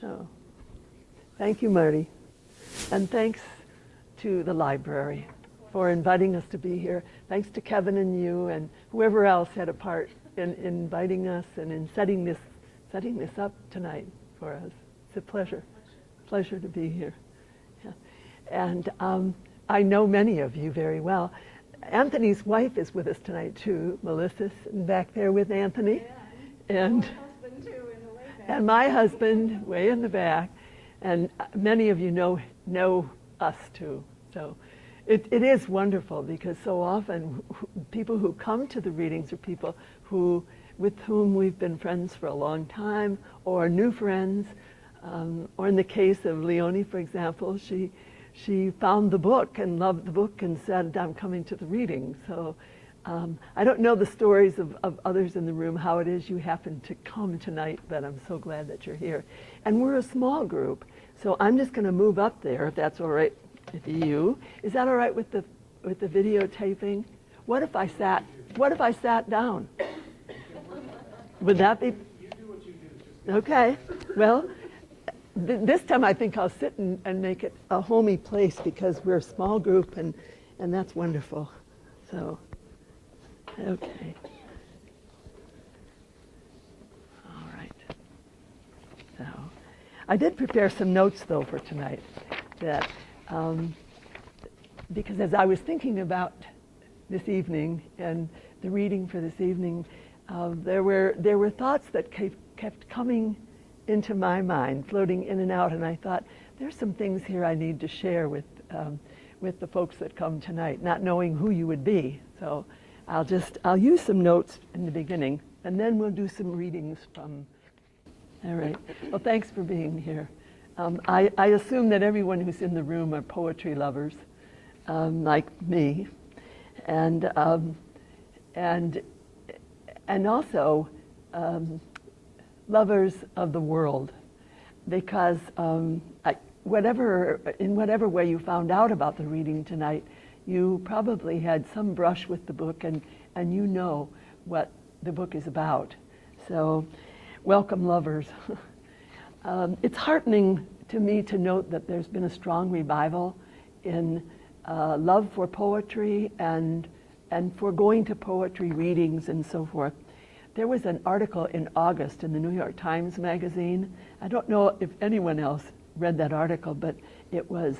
Oh, thank you, Marty. And thanks to the library for inviting us to be here. Thanks to Kevin and you and whoever else had a part in inviting us and in setting this up tonight for us. It's a pleasure to be here. Yeah. And I know many of you very well. Anthony's wife is with us tonight too. Melissa's back there with Anthony. Yeah, and my husband too in the way back. And my husband way in the back. And many of you know us too. So it is wonderful because so often people who come to the readings are people with whom we've been friends for a long time or new friends. Or in the case of Leonie, for example, she found the book and loved the book and said, I'm coming to the reading. So I don't know the stories of others in the room, how it is you happen to come tonight, but I'm so glad that you're here. And we're a small group, so I'm just going to move up there, if that's all right with you. Is that all right with the videotaping? What if I sat down? Would that be? You do what you do. Okay. Well, this time I think I'll sit and make it a homey place because we're a small group and that's wonderful. So, okay. All right. So, I did prepare some notes though for tonight that, because as I was thinking about this evening and the reading for this evening, there were thoughts that kept coming into my mind, floating in and out, and I thought there's some things here I need to share with the folks that come tonight, not knowing who you would be. So I'll use some notes in the beginning, and then we'll do some readings from. All right. Well, thanks for being here. I assume that everyone who's in the room are poetry lovers, like me, and also lovers of the world, because in whatever way you found out about the reading tonight, you probably had some brush with the book and you know what the book is about. So, welcome, lovers. It's heartening to me to note that there's been a strong revival in love for poetry and for going to poetry readings and so forth. There was an article in August in the New York Times magazine. I don't know if anyone else read that article, but it was,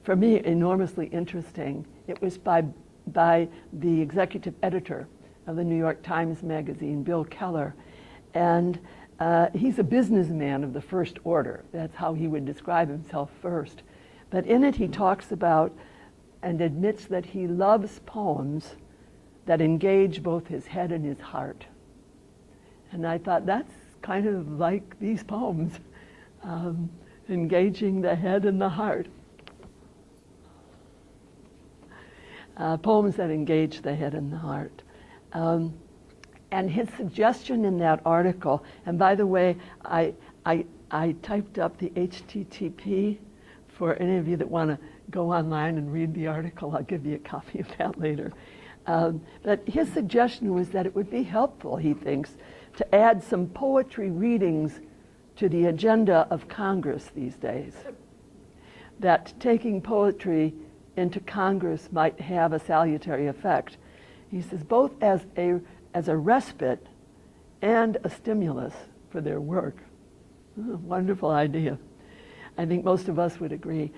for me, enormously interesting. It was by the executive editor of the New York Times magazine, Bill Keller. And he's a businessman of the first order. That's how he would describe himself first. But in it, he talks about and admits that he loves poems that engage both his head and his heart. And I thought that's kind of like these poems, engaging the head and the heart. Poems that engage the head and the heart. And his suggestion in that article, and by the way, I typed up the HTTP for any of you that want to go online and read the article. I'll give you a copy of that later. But his suggestion was that it would be helpful, he thinks, to add some poetry readings to the agenda of Congress these days. That taking poetry into Congress might have a salutary effect. He says both as a respite and a stimulus for their work. Wonderful idea. I think most of us would agree.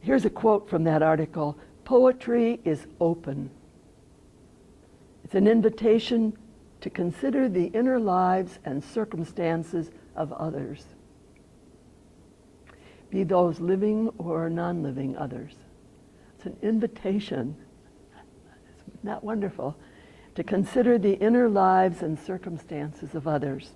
Here's a quote from that article. Poetry is open. It's an invitation to consider the inner lives and circumstances of others, be those living or non-living others. It's an invitation, isn't that wonderful, to consider the inner lives and circumstances of others.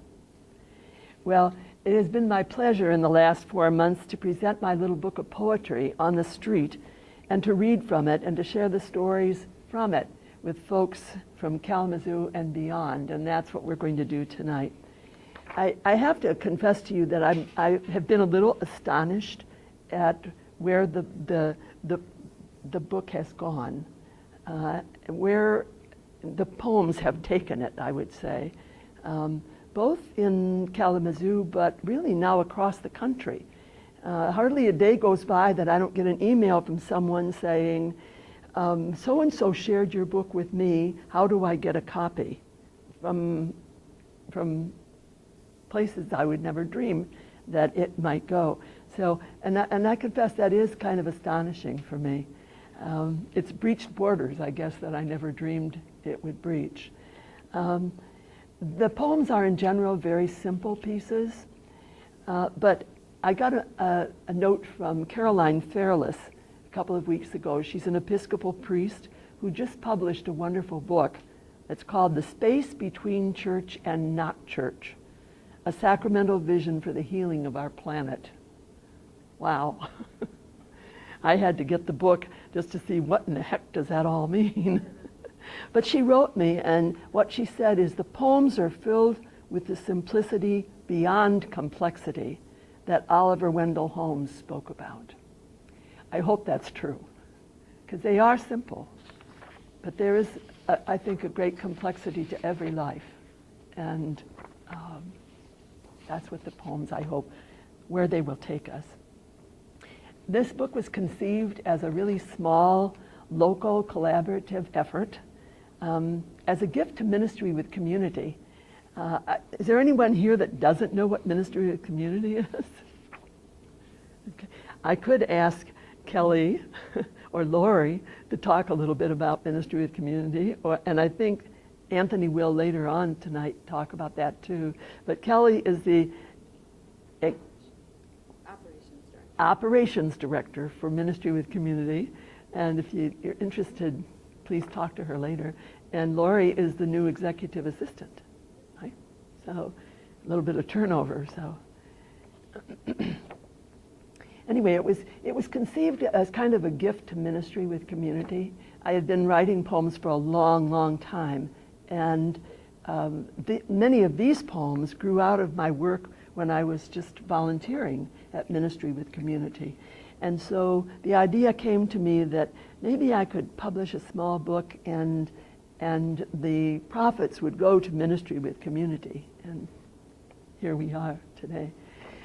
Well, it has been my pleasure in the last 4 months to present my little book of poetry on the street and to read from it and to share the stories from it with folks from Kalamazoo and beyond, and that's what we're going to do tonight. I have to confess to you that I have been a little astonished at where the book has gone, where the poems have taken it, I would say. both in Kalamazoo, but really now across the country. Hardly a day goes by that I don't get an email from someone saying, so-and-so shared your book with me, how do I get a copy? From places I would never dream that it might go. So, and I confess that is kind of astonishing for me. It's breached borders, I guess, that I never dreamed it would breach. The poems are in general very simple pieces, but I got a note from Caroline Fairless a couple of weeks ago. She's an Episcopal priest who just published a wonderful book. It's called The Space Between Church and Not Church, a sacramental vision for the healing of our planet. Wow. I had to get the book just to see what in the heck does that all mean. But she wrote me, and what she said is the poems are filled with the simplicity beyond complexity that Oliver Wendell Holmes spoke about. I hope that's true, because they are simple, but there is, I think, a great complexity to every life, and that's what the poems, I hope, where they will take us. This book was conceived as a really small, local, collaborative effort as a gift to ministry with community. Is there anyone here that doesn't know what ministry with community is? Okay. I could ask Kelly or Lori to talk a little bit about ministry with community, and I think Anthony will later on tonight talk about that too. But Kelly is the Operations Director for Ministry with Community, and if you're interested, please talk to her later. And Lori is the new Executive Assistant, right? So a little bit of turnover. So anyway, it was conceived as kind of a gift to ministry with community. I had been writing poems for a long, long time, and many of these poems grew out of my work when I was just volunteering at Ministry with Community. And so the idea came to me that maybe I could publish a small book and the profits would go to Ministry with Community. And here we are today.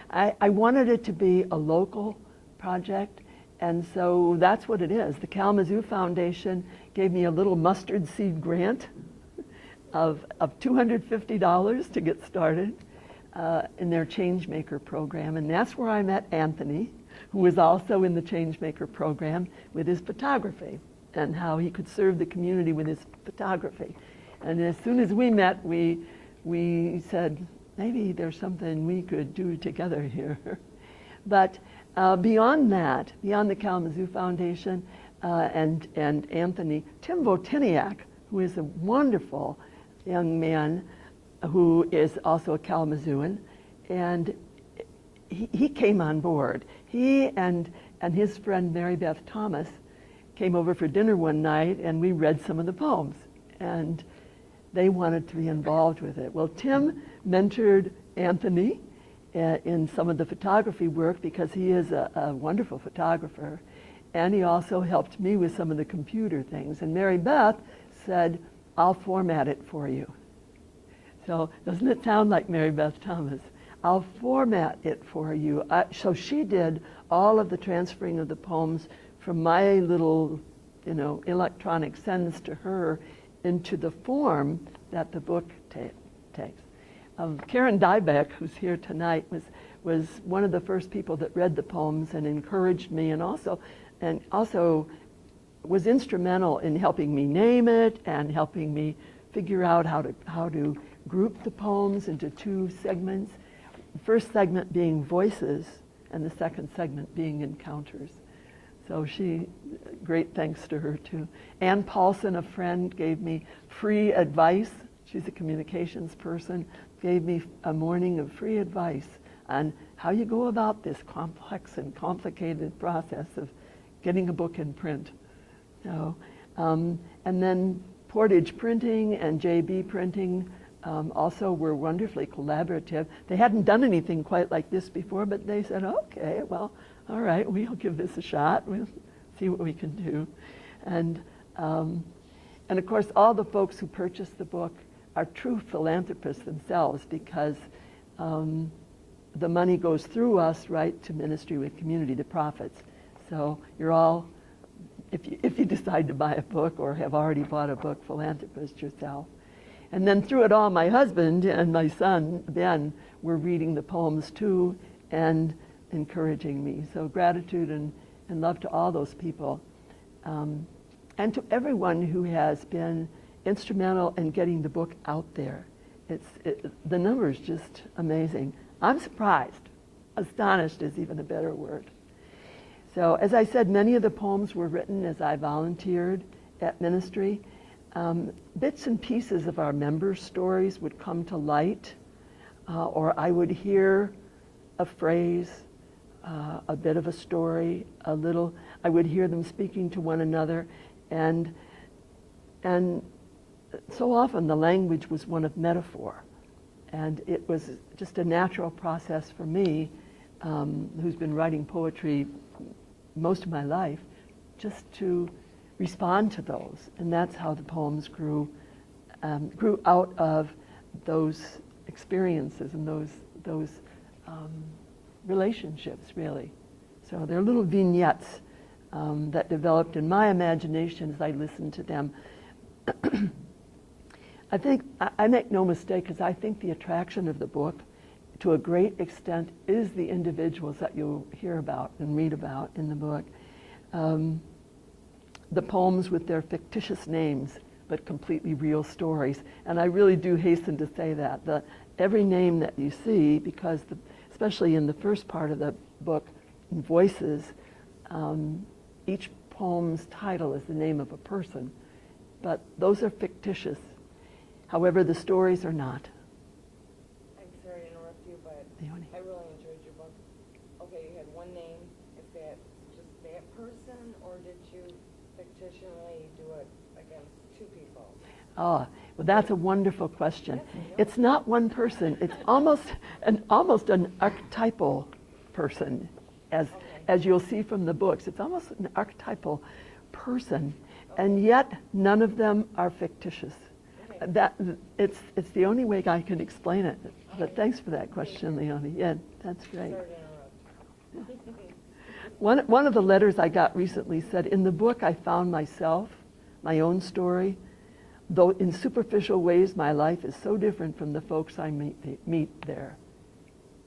I wanted it to be a local project, and so that's what it is. The Kalamazoo Foundation gave me a little mustard seed grant of $250 to get started in their Changemaker program, and that's where I met Anthony, who was also in the Changemaker program with his photography and how he could serve the community with his photography. And as soon as we met, we said, maybe there's something we could do together here. But beyond that, beyond the Kalamazoo Foundation and Anthony, Tim Votiniak, who is a wonderful young man who is also a Kalamazooan, and he came on board. He and his friend Mary Beth Thomas came over for dinner one night, and we read some of the poems, and they wanted to be involved with it. Well, Tim mentored Anthony in some of the photography work because he is a wonderful photographer, and he also helped me with some of the computer things. And Mary Beth said, I'll format it for you. So doesn't it sound like Mary Beth Thomas? I'll format it for you. So she did all of the transferring of the poems from my little, electronic sends to her into the form that the book takes. Karen Dybeck, who's here tonight, was one of the first people that read the poems and encouraged me, and also was instrumental in helping me name it and helping me figure out how to group the poems into two segments. The first segment being voices, and the second segment being encounters. So great thanks to her too. Ann Paulson, a friend, gave me free advice. She's a communications person, gave me a morning of free advice on how you go about this complex and complicated process of getting a book in print. So, and then Portage Printing and JB Printing also were wonderfully collaborative. They hadn't done anything quite like this before, but they said, okay, well, all right, we'll give this a shot. We'll see what we can do. And of course, all the folks who purchased the book are true philanthropists themselves, because the money goes through us right to Ministry with Community, the profits. So you're all, if you decide to buy a book or have already bought a book, philanthropist yourself. And then through it all, my husband and my son, Ben, were reading the poems too and encouraging me. So gratitude and love to all those people. And to everyone who has been instrumental in getting the book out there. The number is just amazing. I'm surprised. Astonished is even a better word. So as I said, many of the poems were written as I volunteered at Ministry. Bits and pieces of our members' stories would come to light, or I would hear a phrase, a bit of a story, I would hear them speaking to one another, and so often the language was one of metaphor. And it was just a natural process for me, who's been writing poetry most of my life, just to respond to those. And that's how the poems grew out of those experiences and those relationships, really. So they're little vignettes that developed in my imagination as I listened to them. I think I make no mistake, because I think the attraction of the book, to a great extent, is the individuals that you'll hear about and read about in the book. The poems with their fictitious names, but completely real stories. And I really do hasten to say that. Every name that you see, because especially in the first part of the book, in Voices, each poem's title is the name of a person. But those are fictitious. However, the stories are not. I'm sorry to interrupt you, but Leonie. I really enjoyed your book. Okay, you had one name. Is that just that person, or did you fictionally do it against two people? Oh, well, that's a wonderful question. It's not one person. It's almost an archetypal person, as you'll see from the books. It's almost an archetypal person, and yet none of them are fictitious. It's the only way I can explain it. But thanks for that question, Leonie. Yeah, that's great. Sorry to interrupt. One of the letters I got recently said, in the book I found myself, my own story, though in superficial ways my life is so different from the folks I meet there.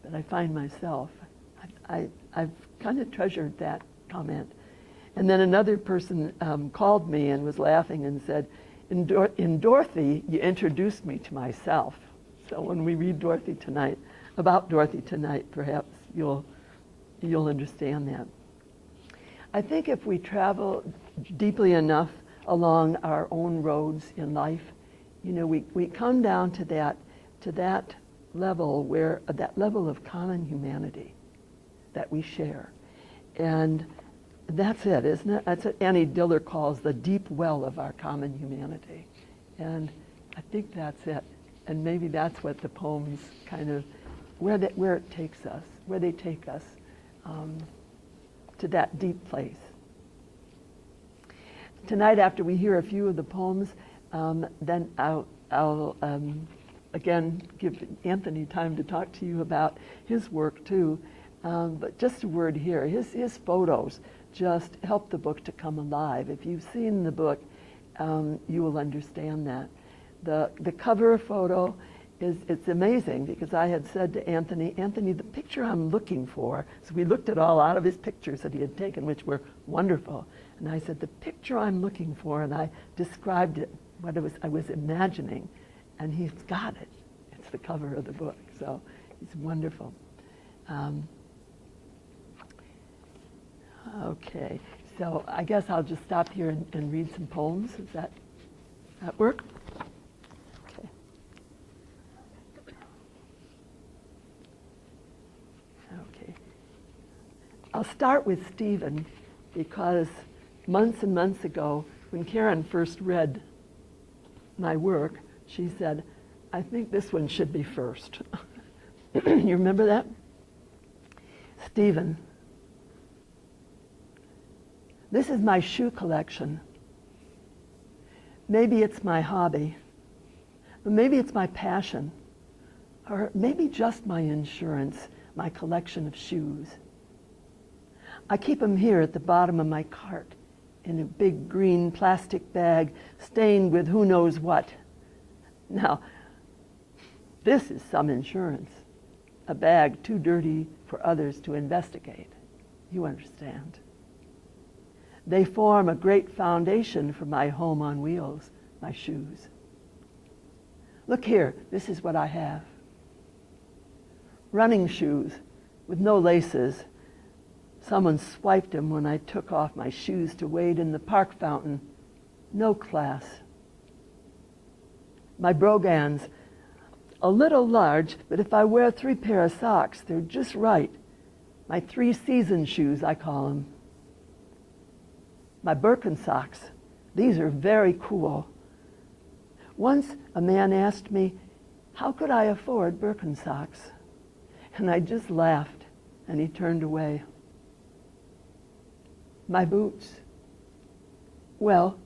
But I find myself. I've kind of treasured that comment. And then another person called me and was laughing and said, in Dorothy, you introduced me to myself. So when we read Dorothy tonight, perhaps you'll understand that. I think if we travel deeply enough along our own roads in life, we come down to that level that level of common humanity that we share. And that's it, isn't it? That's what Annie Diller calls the deep well of our common humanity. And I think that's it. And maybe that's what the poems kind of, where it takes us, where they take us to that deep place. Tonight, after we hear a few of the poems, then I'll again give Anthony time to talk to you about his work too. But just a word here, his photos just help the book to come alive. If you've seen the book, you will understand that. The cover photo it's amazing, because I had said to Anthony, the picture I'm looking for, so we looked at a lot of his pictures that he had taken, which were wonderful. And I said, the picture I'm looking for, and I described it, what I was imagining, and he's got it. It's the cover of the book, so it's wonderful. Okay, so I guess I'll just stop here and read some poems. Does that work? Okay. Okay. I'll start with Stephen, because months and months ago, when Karen first read my work, she said, I think this one should be first. You remember that? Stephen. This is my shoe collection. Maybe it's my hobby. But maybe it's my passion, or maybe just my insurance, my collection of shoes. I keep them here at the bottom of my cart in a big green plastic bag stained with who knows what. Now, this is some insurance, a bag too dirty for others to investigate. You understand. They form a great foundation for my home on wheels, my shoes. Look here, this is what I have. Running shoes with no laces. Someone swiped them when I took off my shoes to wade in the park fountain. No class. My brogans, a little large, but if I wear 3 pair of socks, they're just right. My 3-season shoes, I call them. My Birkenstocks, these are very cool. Once a man asked me, how could I afford Birkenstocks? And I just laughed, and he turned away. My boots, well,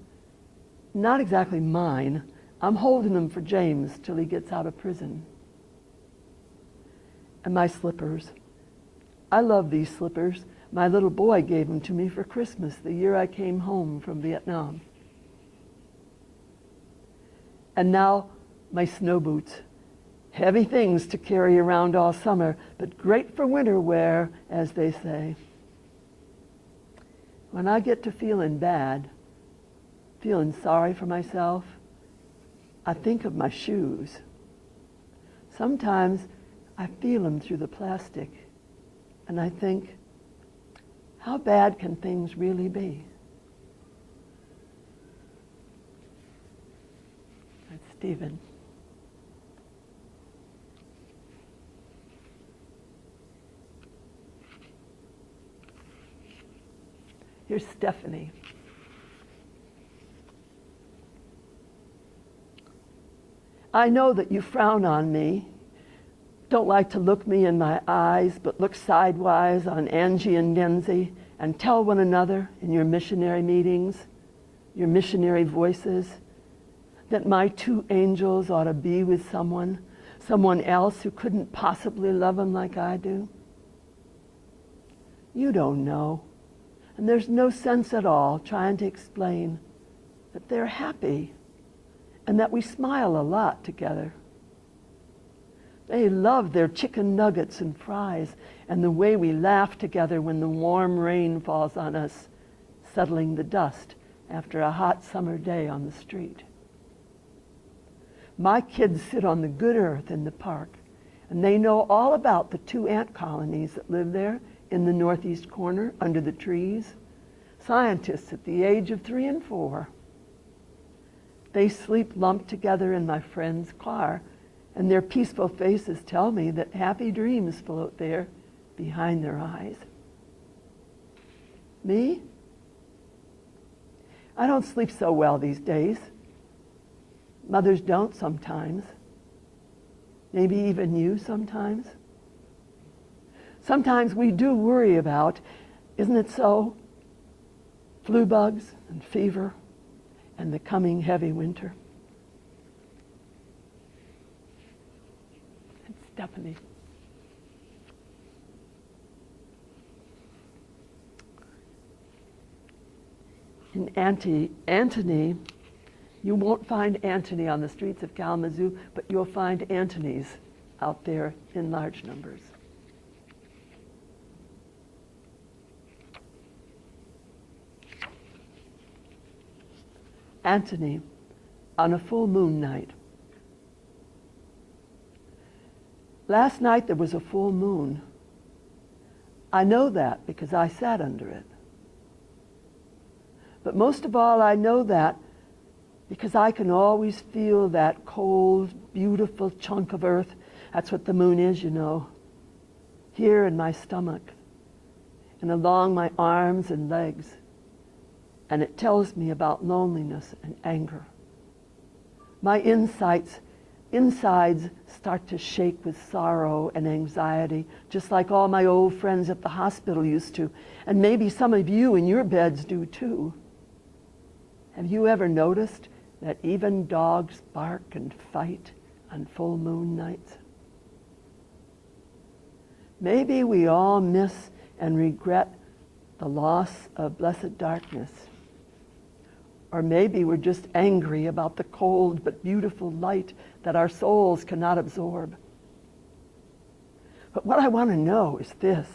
not exactly mine. I'm holding them for James till he gets out of prison. And my slippers. I love these slippers. My little boy gave them to me for Christmas the year I came home from Vietnam. And now my snow boots. Heavy things to carry around all summer, but great for winter wear, as they say. When I get to feeling bad, feeling sorry for myself, I think of my shoes. Sometimes I feel them through the plastic, and I think, how bad can things really be? That's Stephen. Here's Stephanie. I know that you frown on me, don't like to look me in my eyes, but look sidewise on Angie and Denzi and tell one another in your missionary meetings, your missionary voices, that my 2 angels ought to be with someone else who couldn't possibly love them like I do. You don't know, and there's no sense at all trying to explain that they're happy and that we smile a lot together. They love their chicken nuggets and fries and the way we laugh together when the warm rain falls on us, settling the dust after a hot summer day on the street. My kids sit on the good earth in the park, and they know all about the 2 ant colonies that live there in the northeast corner under the trees, scientists at the age of 3 and 4. They sleep lumped together in my friend's car, and their peaceful faces tell me that happy dreams float there behind their eyes. Me? I don't sleep so well these days. Mothers don't sometimes. Maybe even you sometimes. Sometimes we do worry about, isn't it so? Flu bugs and fever and the coming heavy winter. And Stephanie. And Antony, you won't find Antony on the streets of Kalamazoo, but you'll find Antonys out there in large numbers. Antony, on a full moon night. Last night there was a full moon. I know that because I sat under it. But most of all, I know that because I can always feel that cold, beautiful chunk of earth. That's what the moon is, you know. Here in my stomach and along my arms and legs. And it tells me about loneliness and anger. My insides start to shake with sorrow and anxiety, just like all my old friends at the hospital used to. And maybe some of you in your beds do too. Have you ever noticed that even dogs bark and fight on full moon nights? Maybe we all miss and regret the loss of blessed darkness. Or maybe we're just angry about the cold but beautiful light that our souls cannot absorb. But what I want to know is this: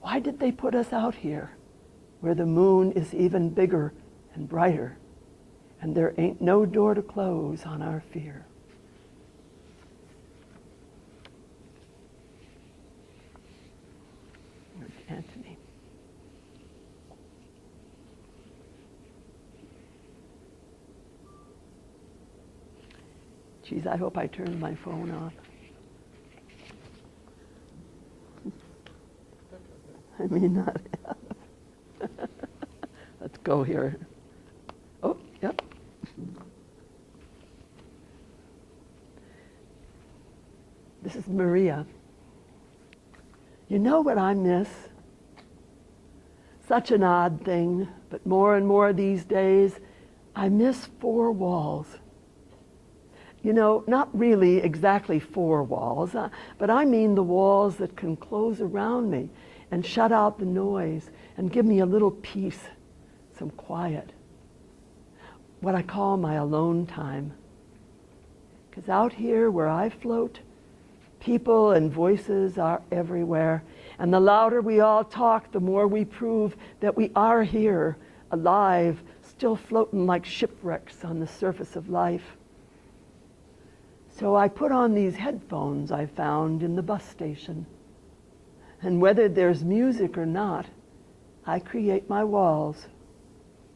why did they put us out here where the moon is even bigger and brighter, and there ain't no door to close on our fear? Anthony. Geez, I hope I turned my phone off. I may not have. Let's go here. Oh, yep. This is Maria. You know what I miss? Such an odd thing, but more and more these days, I miss four walls. You know, not really exactly four walls, but I mean the walls that can close around me and shut out the noise and give me a little peace, some quiet. What I call my alone time. Because out here where I float, people and voices are everywhere. And the louder we all talk, the more we prove that we are here, alive, still floating like shipwrecks on the surface of life. So I put on these headphones I found in the bus station. And whether there's music or not, I create my walls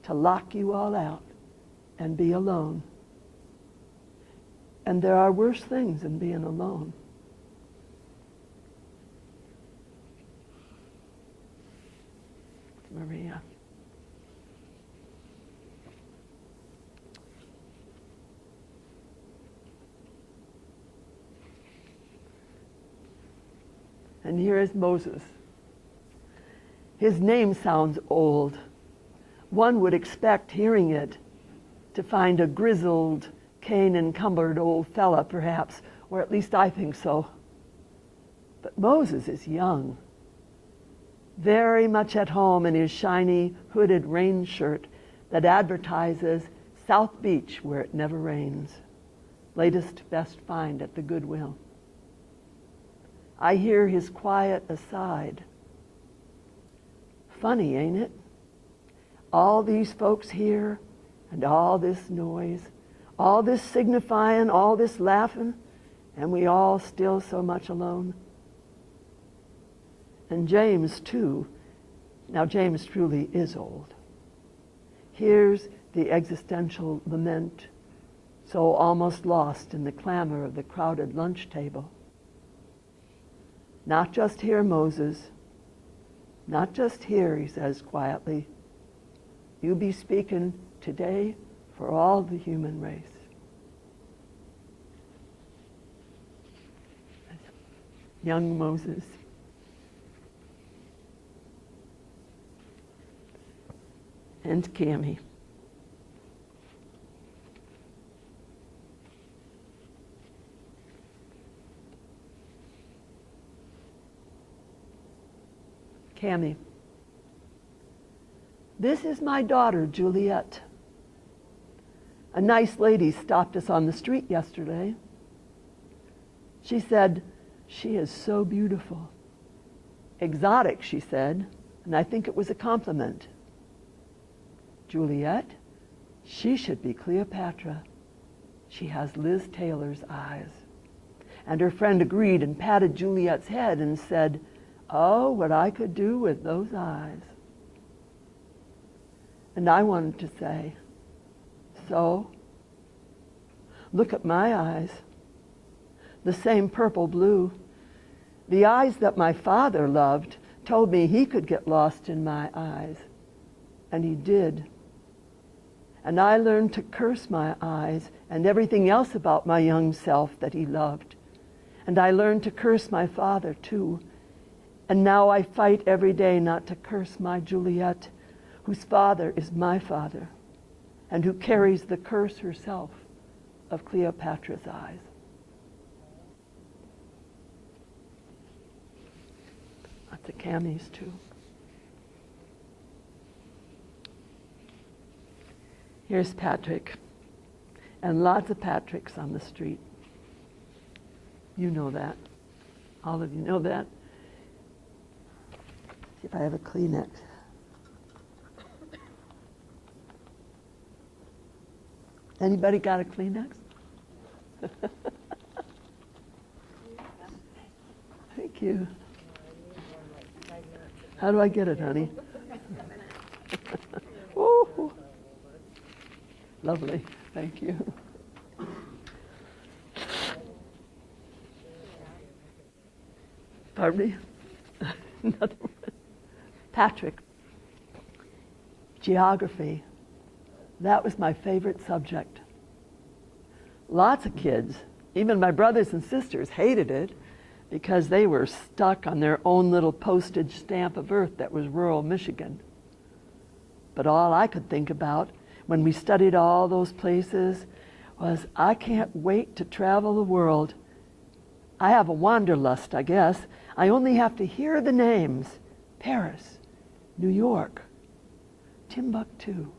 to lock you all out and be alone. And there are worse things than being alone. Maria. And here is Moses. His name sounds old. One would expect, hearing it, to find a grizzled, cane-encumbered old fella, perhaps, or at least I think so. But Moses is young, very much at home in his shiny, hooded rain shirt that advertises South Beach where it never rains. Latest best find at the Goodwill. I hear his quiet aside. Funny, ain't it? All these folks here, and all this noise, all this signifying, all this laughing, and we all still so much alone. And James, too. Now, James truly is old. Here's the existential lament, so almost lost in the clamor of the crowded lunch table. Not just here, Moses. Not just here, he says quietly. You be speaking today for all the human race. Young Moses. And Cammie. Cammie. This is my daughter, Juliet. A nice lady stopped us on the street yesterday. She said, she is so beautiful. Exotic, she said, and I think it was a compliment. Juliet, she should be Cleopatra. She has Liz Taylor's eyes. And her friend agreed and patted Juliet's head and said, oh, what I could do with those eyes. And I wanted to say, so, look at my eyes, the same purple blue. The eyes that my father loved told me he could get lost in my eyes, and he did. And I learned to curse my eyes and everything else about my young self that he loved. And I learned to curse my father, too. And now I fight every day not to curse my Juliet, whose father is my father. and who carries the curse herself of Cleopatra's eyes. Lots of camis too. Here's Patrick, and lots of Patricks on the street. You know that. All of you know that. See if I have a Kleenex. Anybody got a Kleenex? Thank you. How do I get it, honey? Ooh. Lovely. Thank you. Pardon me? Another one. Patrick. Geography. That was my favorite subject. Lots of kids, even my brothers and sisters, hated it because they were stuck on their own little postage stamp of earth that was rural Michigan. But all I could think about when we studied all those places was, I can't wait to travel the world. I have a wanderlust, I guess. I only have to hear the names: Paris, New York, Timbuktu,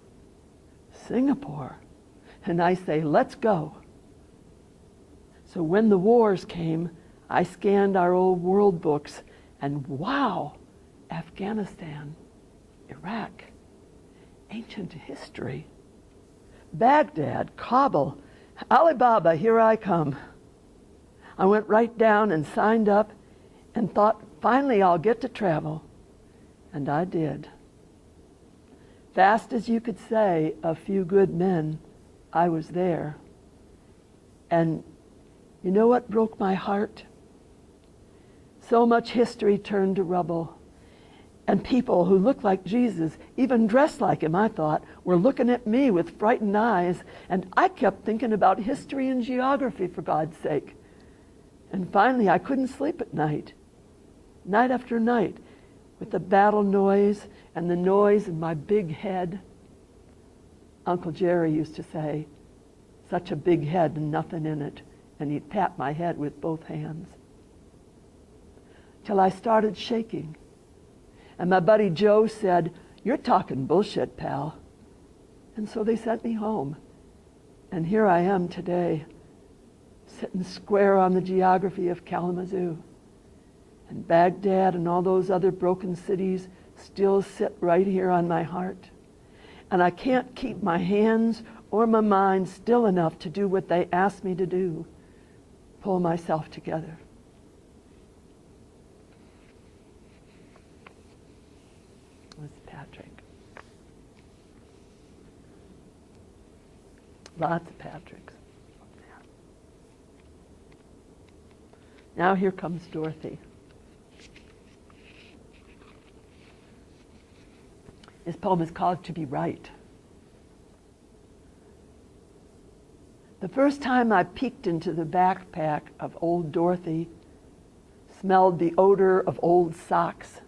Singapore, and I say, let's go. So when the wars came, I scanned our old world books, and wow, Afghanistan, Iraq, ancient history, Baghdad, Kabul, Alibaba, here I come. I went right down and signed up and thought, finally I'll get to travel. And I did. Fast as you could say, a few good men, I was there. And you know what broke my heart? So much history turned to rubble. And people who looked like Jesus, even dressed like him, I thought, were looking at me with frightened eyes. And I kept thinking about history and geography, for God's sake. And finally, I couldn't sleep at night after night, with the battle noise and the noise in my big head. Uncle Jerry used to say, such a big head and nothing in it. And he'd pat my head with both hands. Till I started shaking. And my buddy Joe said, you're talking bullshit, pal. And so they sent me home. And here I am today, sitting square on the geography of Kalamazoo. And Baghdad and all those other broken cities still sit right here on my heart. And I can't keep my hands or my mind still enough to do what they asked me to do. Pull myself together. That's Patrick. Lots of Patricks. Now here comes Dorothy. This poem is called To Be Right. The first time I peeked into the backpack of old Dorothy, smelled the odor of old socks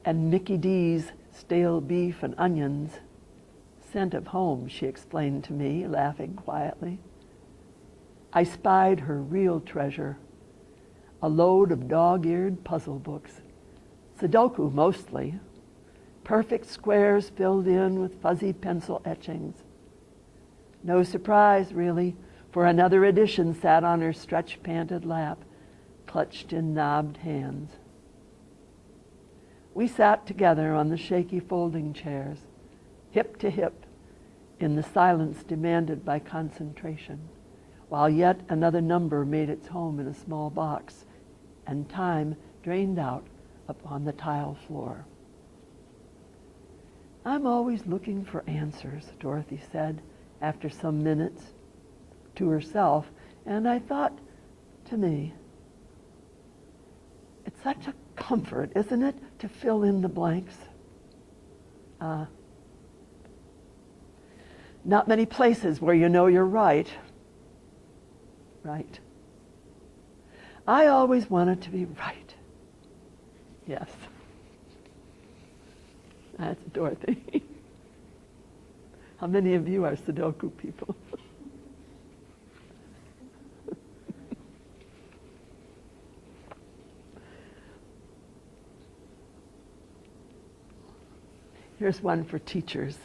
and Mickey D's stale beef and onions. Scent of home, she explained to me, laughing quietly. I spied her real treasure, a load of dog-eared puzzle books, Sudoku mostly, perfect squares filled in with fuzzy pencil etchings. No surprise, really, for another edition sat on her stretch-panted lap, clutched in knobbed hands. We sat together on the shaky folding chairs, hip to hip, in the silence demanded by concentration, while yet another number made its home in a small box, and time drained out upon the tile floor. I'm always looking for answers, Dorothy said after some minutes, to herself, and I thought, to me, it's such a comfort, isn't it, to fill in the blanks? Not many places where you know you're right. Right. I always wanted to be right. Yes. That's Dorothy. How many of you are Sudoku people? Here's one for teachers.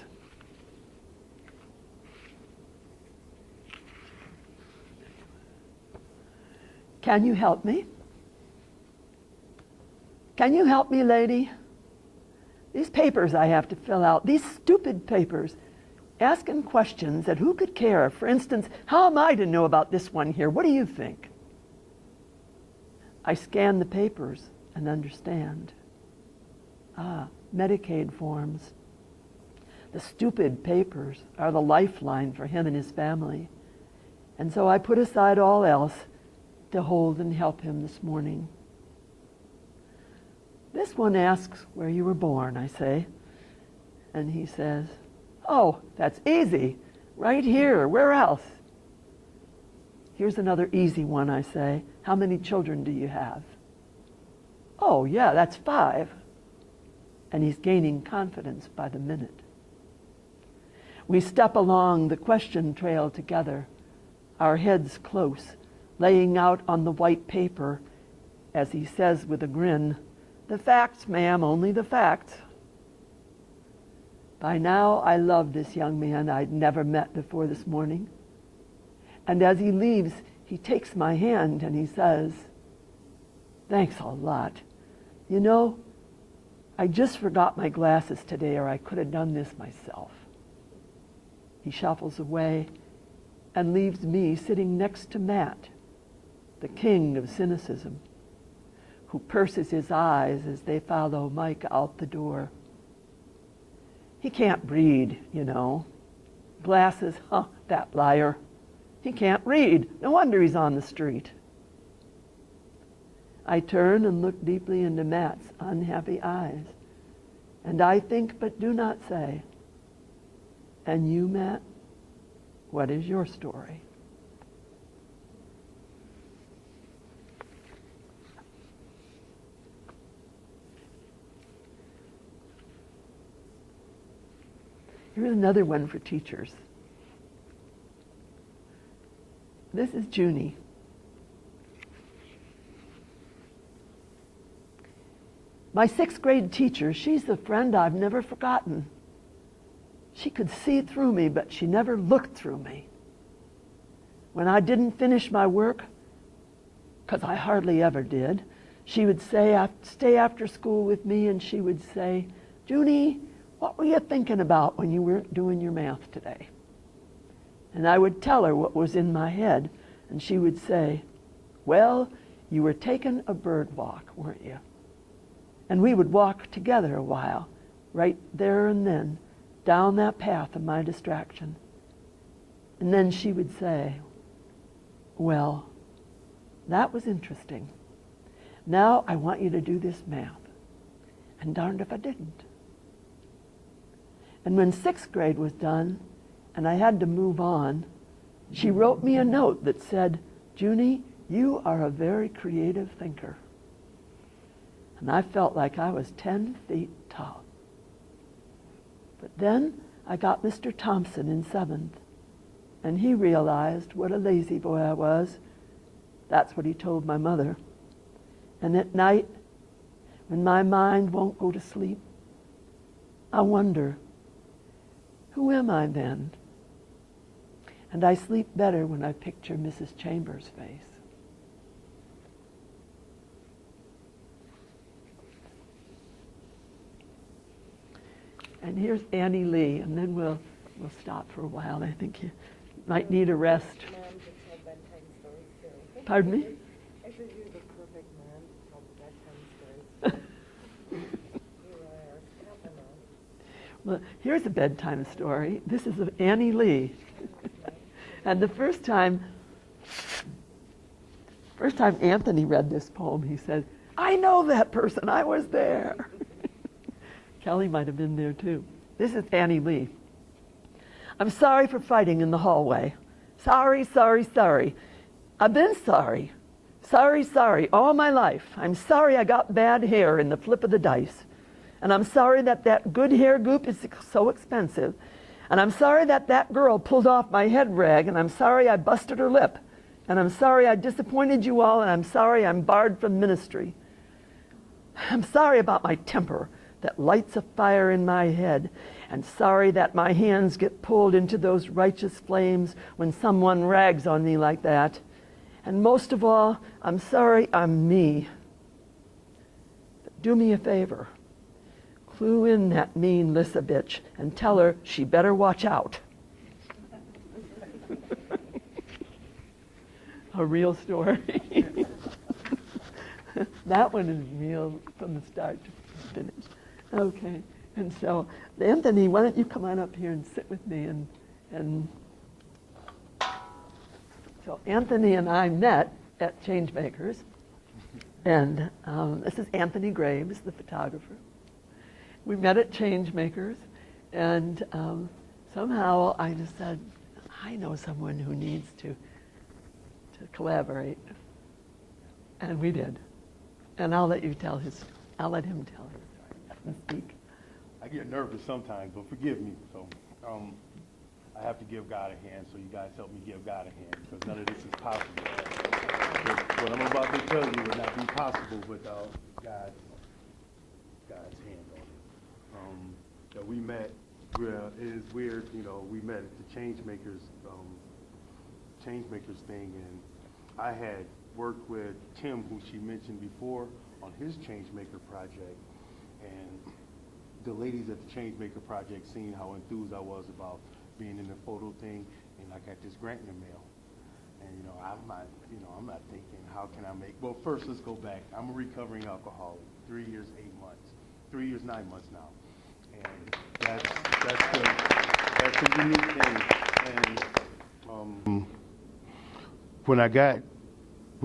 Can you help me? Can you help me, lady? These papers I have to fill out, these stupid papers, asking questions that who could care? For instance, how am I to know about this one here? What do you think? I scan the papers and understand. Medicaid forms. The stupid papers are the lifeline for him and his family. And so I put aside all else to hold and help him this morning. This one asks where you were born, I say. And he says, oh, that's easy. Right here. Where else? Here's another easy one, I say. How many children do you have? Oh, yeah, that's 5. And he's gaining confidence by the minute. We step along the question trail together, our heads close, laying out on the white paper, as he says with a grin, the facts, ma'am, only the facts. By now, I love this young man I'd never met before this morning. And as he leaves, he takes my hand and he says, thanks a lot. You know, I just forgot my glasses today, or I could have done this myself. He shuffles away and leaves me sitting next to Matt, the king of cynicism, who purses his eyes as they follow Mike out the door. He can't read, you know. Glasses, that liar. He can't read. No wonder he's on the street. I turn and look deeply into Matt's unhappy eyes, and I think but do not say. And you, Matt, what is your story? Here's another one for teachers. This is Junie. My 6th grade teacher, she's the friend I've never forgotten. She could see through me, but she never looked through me. When I didn't finish my work, because I hardly ever did, she would say, stay after school with me, and she would say, Junie, what were you thinking about when you were doing your math today? And I would tell her what was in my head, and she would say, well, you were taking a bird walk, weren't you? And we would walk together a while, right there and then, down that path of my distraction. And then she would say, well, that was interesting. Now I want you to do this math. And darned if I didn't. And when 6th grade was done, and I had to move on, she wrote me a note that said, Junie, you are a very creative thinker. And I felt like I was 10 feet tall. But then I got Mr. Thompson in 7th, and he realized what a lazy boy I was. That's what he told my mother. And at night, when my mind won't go to sleep, I wonder, who am I then? And I sleep better when I picture Mrs. Chambers' face. And here's Annie Lee, and then we'll stop for a while. I think you might need a rest. Mom just had bedtime stories too. Pardon me? I said you're the perfect mom to tell bedtime stories. You really are. Help them out. Well, here's a bedtime story. This is of Annie Lee. And the first time Anthony read this poem, he said, I know that person, I was there. Kelly might have been there too. This is Annie Lee. I'm sorry for fighting in the hallway. Sorry, sorry, sorry. I've been sorry. Sorry, sorry, all my life. I'm sorry I got bad hair in the flip of the dice. And I'm sorry that good hair goop is so expensive. And I'm sorry that that girl pulled off my head rag, and I'm sorry I busted her lip. And I'm sorry I disappointed you all, and I'm sorry I'm barred from ministry. I'm sorry about my temper that lights a fire in my head, and sorry that my hands get pulled into those righteous flames when someone rags on me like that. And most of all, I'm sorry I'm me. But do me a favor. Clue in that mean Lissa bitch and tell her she better watch out. A real story. That one is real from the start to finish. Okay, and so Anthony, why don't you come on up here and sit with me and so Anthony and I met at Changemakers, and this is Anthony Graves, the photographer. We met at Changemakers, and somehow I just said, I know someone who needs to collaborate, and we did. And I'll let him tell his story. Let him speak. I get nervous sometimes, but forgive me. So I have to give God a hand, so you guys help me give God a hand, because none of this is possible. What I'm about to tell you would not be possible without God's hand on it. That we met, it is weird, we met at the Changemakers thing, and I had worked with Tim, who she mentioned before, on his Changemaker project, and the ladies at the Changemaker project seen how enthused I was about being in the photo thing, and I got this grant in the mail. And I'm not thinking, how can I make, well, first let's go back. I'm a recovering alcoholic, 3 years, 8 months, 3 years, 9 months now. And that's a unique thing. And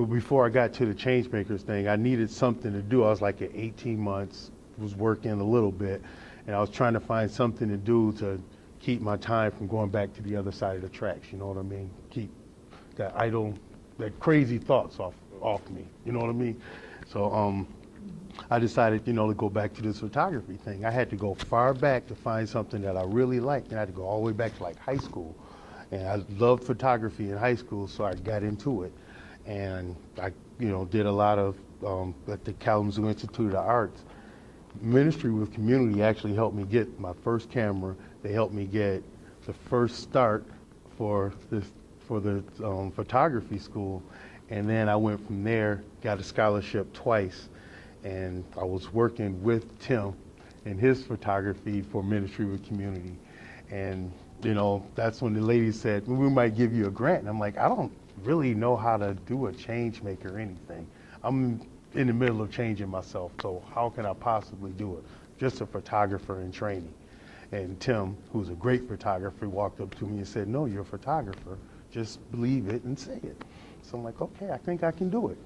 before I got to the Changemakers thing, I needed something to do. I was like at 18 months, was working a little bit, and I was trying to find something to do to keep my time from going back to the other side of the tracks, you know what I mean? Keep that crazy thoughts off me, you know what I mean? So I decided, to go back to this photography thing. I had to go far back to find something that I really liked, and I had to go all the way back to like high school. And I loved photography in high school, so I got into it. And I, did a lot of, at the Kalamazoo Institute of the Arts. Ministry with Community actually helped me get my first camera. They helped me get the first start for the photography school. And then I went from there, got a scholarship twice. And I was working with Tim in his photography for Ministry with Community. And, that's when the lady said, well, we might give you a grant. And I'm like, I don't really know how to do a change maker or anything. I'm in the middle of changing myself, so how can I possibly do it? Just a photographer in training. And Tim, who's a great photographer, walked up to me and said, no, you're a photographer. Just believe it and say it. So I'm like, okay, I think I can do it.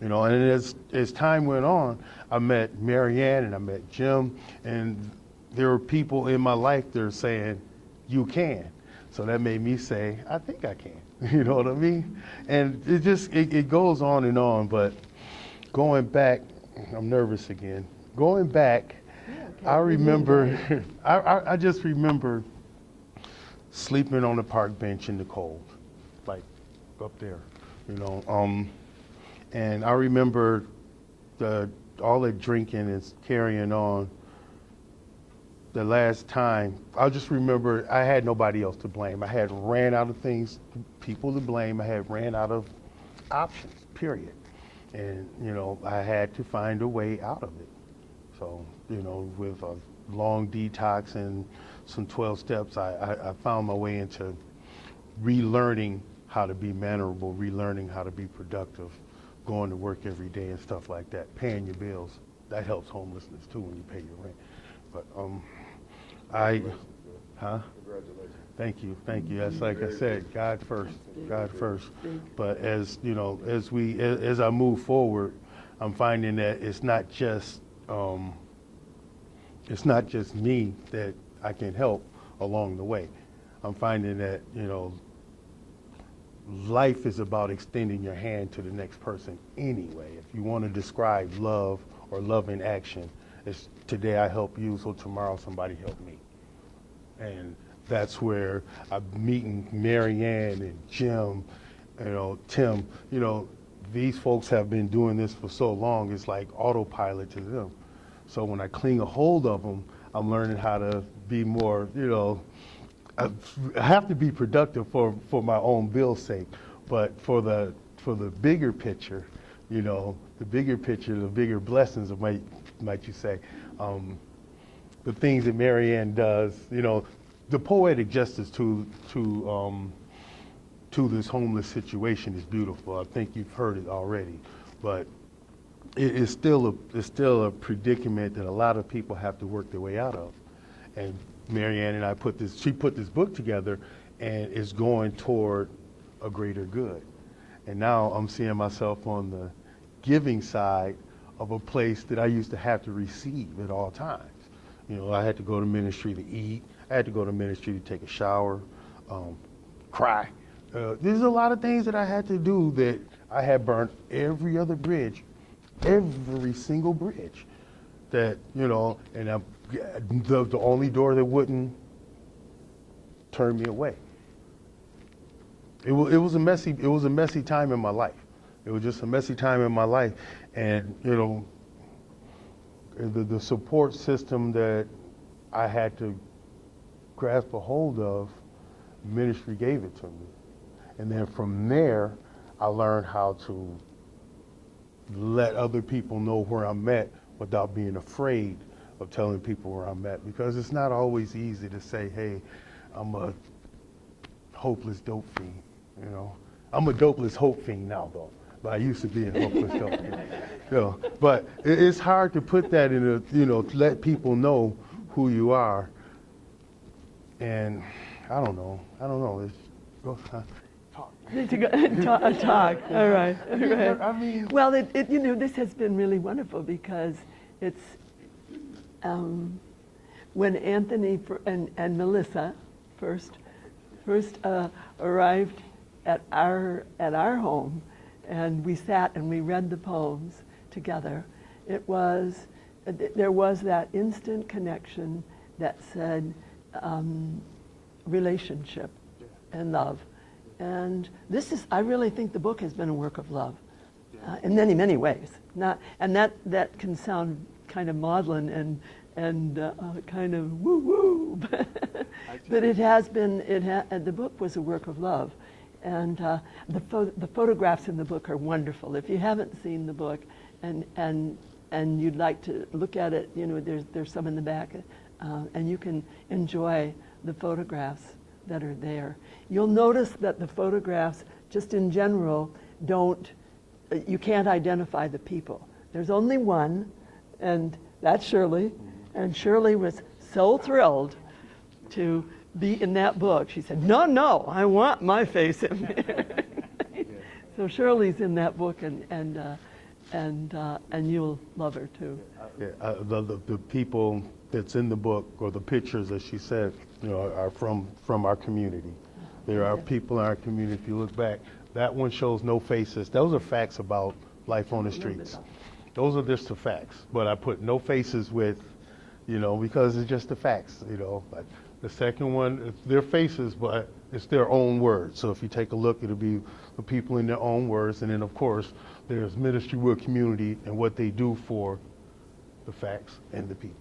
And as time went on, I met Marianne and I met Jim, and there were people in my life that are saying, you can. So that made me say, I think I can. You know what I mean? And it goes on, but going back, I'm nervous again. Going back, Okay. I remember, I just remember sleeping on the park bench in the cold, like up there, and I remember all the drinking and carrying on. The last time, I just remember I had nobody else to blame. I had ran out of people to blame. I had ran out of options, period. And, I had to find a way out of it. So, with a long detox and some 12 steps, I found my way into relearning how to be mannerable, relearning how to be productive, going to work every day and stuff like that, paying your bills. That helps homelessness too when you pay your rent. But Congratulations. Thank you. That's like I said, God first. But as I move forward, I'm finding that it's not just me that I can help along the way. I'm finding that life is about extending your hand to the next person anyway. If you want to describe love or love in action, it's today I help you, so tomorrow somebody help me. And that's where I'm meeting Marianne and Jim, Tim. These folks have been doing this for so long, it's like autopilot to them. So when I cling a hold of them, I'm learning how to be more, I have to be productive for my own bill's sake. But for the bigger picture, the bigger picture, the bigger blessings, might you say, the things that Marianne does, the poetic justice to this homeless situation is beautiful. I think you've heard it already, but it's still a predicament that a lot of people have to work their way out of. And Marianne and I she put this book together, and it's going toward a greater good. And now I'm seeing myself on the giving side of a place that I used to have to receive at all times. I had to go to ministry to eat. I had to go to ministry to take a shower, cry. There's a lot of things that I had to do that I had burned every other bridge, every single bridge. That, and the only door that wouldn't turn me away. It was a messy time in my life. It was just a messy time in my life, and the support system that I had to grasp a hold of, ministry gave it to me. And then from there, I learned how to let other people know where I'm at without being afraid of telling people where I'm at, because it's not always easy to say, hey, I'm a hopeless dope fiend, I'm a dopeless hope fiend now, though. But I used to be a hopeless dope fiend. But it's hard to put that in to let people know who you are. And I don't know. Talk. Talk. All right. I mean, Well, this has been really wonderful because it's when Anthony and Melissa first arrived at our home, and we sat and we read the poems together. There was that instant connection that said relationship and love. And I really think the book has been a work of love in many, many ways. That can sound kind of maudlin and kind of woo-woo, but it has been, the book was a work of love. And the photographs in the book are wonderful. If you haven't seen the book and you'd like to look at it, there's some in the back, and you can enjoy the photographs that are there. You'll notice that the photographs, just in general, you can't identify the people. There's only one, and that's Shirley. And Shirley was so thrilled to be in that book. She said, no, I want my face in there. So Shirley's in that book, and you'll love her too. Yeah, the people that's in the book, or the pictures, as she said, are from our community. There are people in our community. If you look back, that one shows no faces. Those are facts about life on the streets. Those are just the facts. But I put no faces with, because it's just the facts. But the second one, it's their faces, but it's their own words. So if you take a look, it'll be the people in their own words. And then, of course, there's Ministry with Community and what they do for the facts and the people.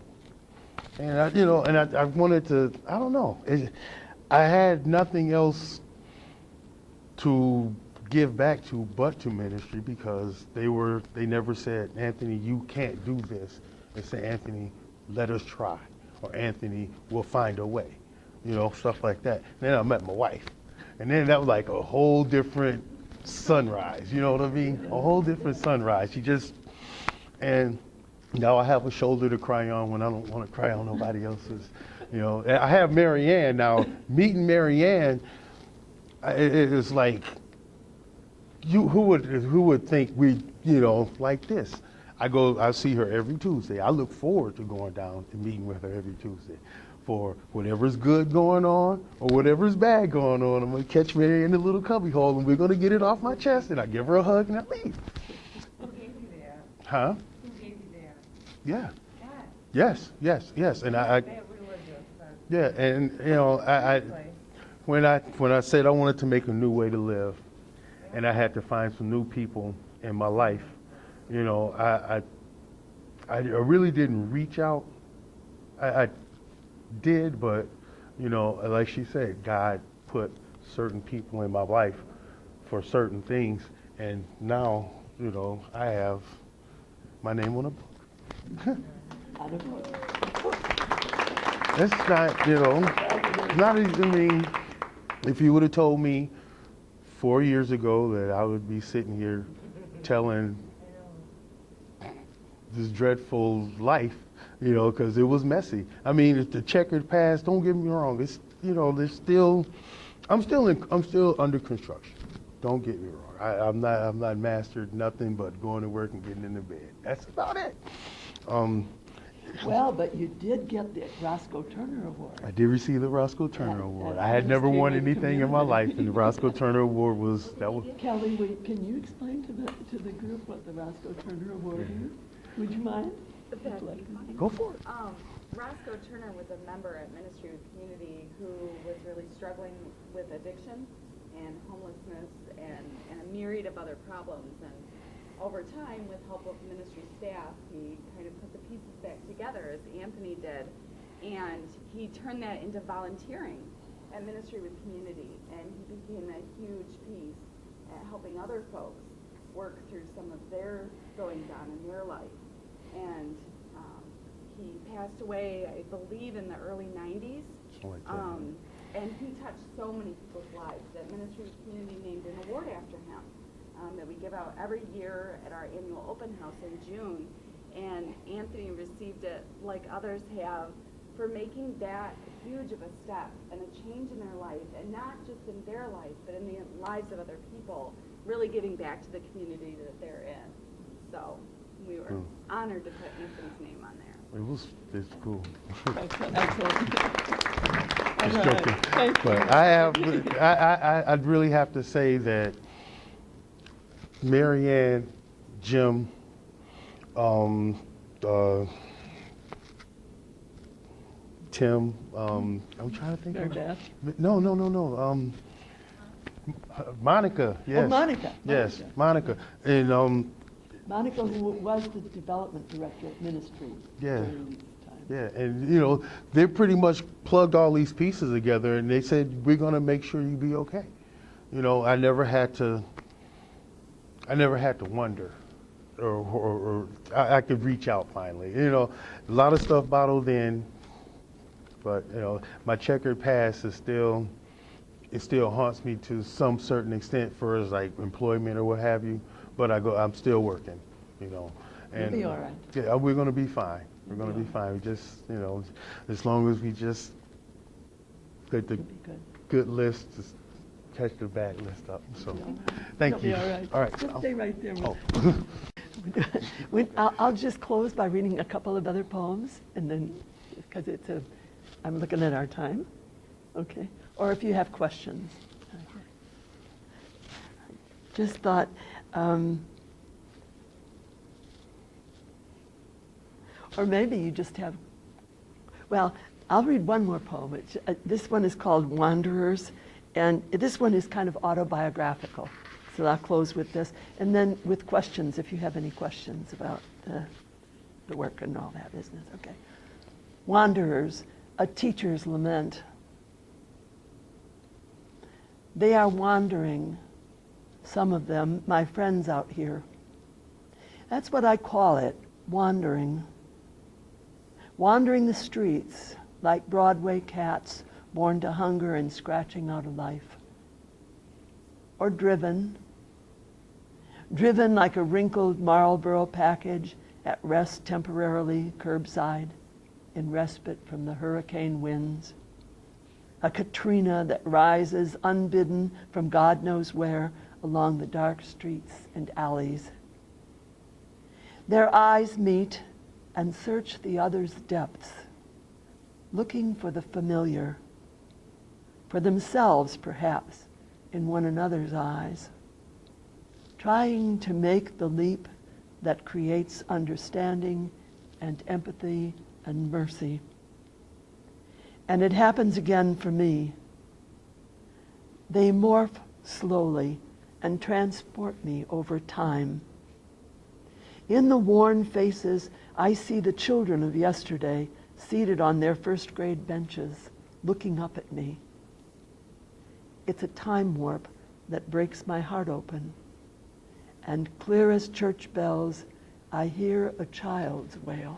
And I wanted to, I don't know. I had nothing else to give back to but to ministry, because they never said, Anthony, you can't do this. They said, Anthony, let us try. Or Anthony, we'll find a way. Stuff like that. Then I met my wife. And then that was like a whole different sunrise. You know what I mean? A whole different sunrise. And now I have a shoulder to cry on when I don't want to cry on nobody else's. I have Marianne now. Meeting Marianne, it is like, who would think we, like this? I see her every Tuesday. I look forward to going down and meeting with her every Tuesday for whatever's good going on or whatever's bad going on. I'm going to catch Mary in the little cubby hole, and we're going to get it off my chest, and I give her a hug and I leave. Who gave you that? Huh? Who gave you that? Yeah. God. Yes. And I That religious. Yeah, and you know, when I said I wanted to make a new way to live, and I had to find some new people in my life, you know, I really didn't reach out. I did, but you know, like she said, God put certain people in my life for certain things, and now, you know, I have my name on a book. Out of order. That's not, you know, not even, I mean, if you would have told me 4 years ago that I would be sitting here telling this dreadful life, you know, because it was messy. I mean, it's the checkered past. Don't get me wrong. It's, you know, there's still, I'm still under construction. Don't get me wrong. I'm not mastered nothing but going to work and getting into bed. That's about it. Well, but you did get the Roscoe Turner Award. I did receive the Roscoe Turner That- Award. that I had never won extremely anything in my community. life, and the Roscoe Turner Award was Kelly, can you explain to the group what the Roscoe Turner Award is? Would you mind? Go for it. Roscoe Turner was a member at Ministry with Community who was really struggling with addiction and homelessness and a myriad of other problems. And over time, with help of ministry staff, he kind of put the pieces back together, as Anthony did, and he turned that into volunteering at Ministry with Community, and he became a huge piece at helping other folks work through some of their goings on in their life. And he passed away, I believe, in the early 90s. Something like that. And he touched so many people's lives that Ministry with Community named an award after him that we give out every year at our annual open house in June. And Anthony received it, like others have, for making that huge of a step and a change in their life, and not just in their life, but in the lives of other people, really giving back to the community that they're in. So we were honored to put Anthony's name on there. It's cool. Excellent. Just All right. joking. Thank you. But I'd really have to say that Marianne, Jim, Tim, I'm trying to think Mary of. Beth? No. Monica, yes. Oh, Monica. Yes, Monica. And Monica, who was the development director at Ministry Yeah. during this time. yeah, and you know, they pretty much plugged all these pieces together, and they said, we're going to make sure you be okay. You know, I never had to wonder, or I could reach out finally. You know, a lot of stuff bottled in, but you know, my checkered past is still, it still haunts me to some certain extent for as like employment or what have you. But I'm still working, you know. And You'll be all right. Yeah, we're going to be fine. We're going to be fine. We just, you know, as long as we just get the You'll be good. good list, just catch the bad list up. So, thank You'll you. be all right. All right. Just stay right there. Oh. I'll just close by reading a couple of other poems, and then, because I'm looking at our time, okay? Or if you have questions. Okay. Just thought, or maybe you just have, well, I'll read one more poem. This one is called Wanderers, and this one is kind of autobiographical. So I'll close with this, and then with questions, if you have any questions about the work and all that business. Okay. Wanderers, a teacher's lament. They are wandering, some of them, my friends out here. That's what I call it, wandering. Wandering the streets like Broadway cats born to hunger and scratching out a life. Or driven like a wrinkled Marlboro package at rest temporarily curbside in respite from the hurricane winds. A Katrina that rises unbidden from God knows where along the dark streets and alleys. Their eyes meet and search the other's depths, looking for the familiar, for themselves perhaps in one another's eyes, trying to make the leap that creates understanding and empathy and mercy. And it happens again for me. They morph slowly and transport me over time. In the worn faces, I see the children of yesterday seated on their first grade benches, looking up at me. It's a time warp that breaks my heart open. And clear as church bells, I hear a child's wail.